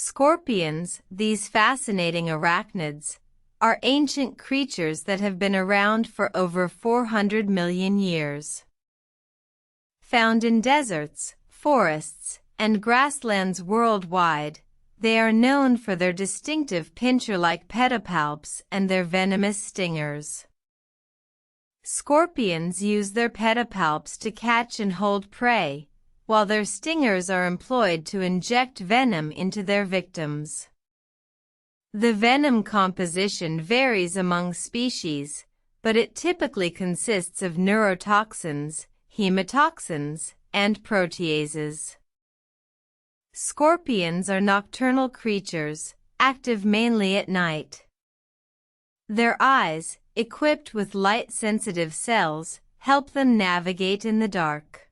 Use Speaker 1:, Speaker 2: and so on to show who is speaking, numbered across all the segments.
Speaker 1: Scorpions, these fascinating arachnids, are ancient creatures that have been around for over 400 million years. Found in deserts, forests, and grasslands worldwide, they are known for their distinctive pincher-like pedipalps and their venomous stingers. Scorpions use their pedipalps to catch and hold prey, while their stingers are employed to inject venom into their victims. The venom composition varies among species, but it typically consists of neurotoxins, hemotoxins, and proteases. Scorpions are nocturnal creatures, active mainly at night. Their eyes, equipped with light-sensitive cells, help them navigate in the dark.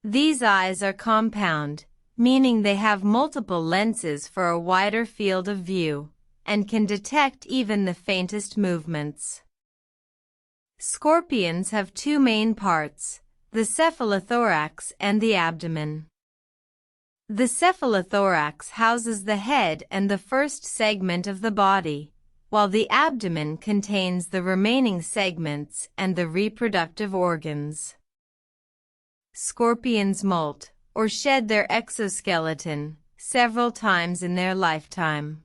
Speaker 1: These eyes are compound, meaning they have multiple lenses for a wider field of view, and can detect even the faintest movements. Scorpions have two main parts, the cephalothorax and the abdomen. The cephalothorax houses the head and the first segment of the body, while the abdomen contains the remaining segments and the reproductive organs. Scorpions molt, or shed their exoskeleton, several times in their lifetime.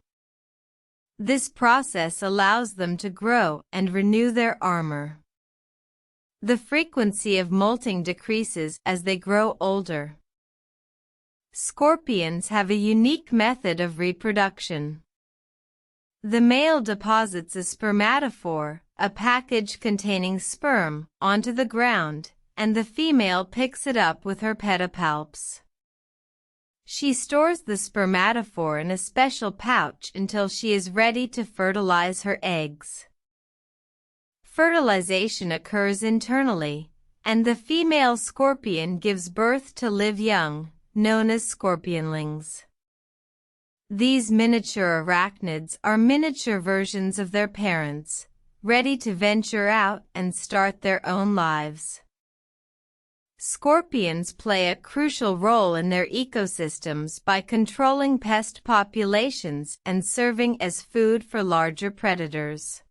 Speaker 1: This process allows them to grow and renew their armor. The frequency of molting decreases as they grow older. Scorpions have a unique method of reproduction. The male deposits a spermatophore, a package containing sperm, onto the ground, and the female picks it up with her pedipalps. She stores the spermatophore in a special pouch until she is ready to fertilize her eggs. Fertilization occurs internally, and the female scorpion gives birth to live young, known as scorpionlings. These miniature arachnids are miniature versions of their parents, ready to venture out and start their own lives. Scorpions play a crucial role in their ecosystems by controlling pest populations and serving as food for larger predators.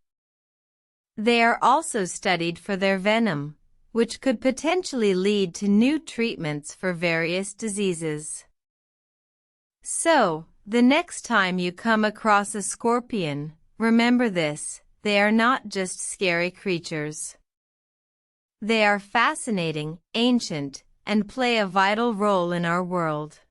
Speaker 1: They are also studied for their venom, which could potentially lead to new treatments for various diseases. So, the next time you come across a scorpion, remember this: they are not just scary creatures. They are fascinating, ancient, and play a vital role in our world.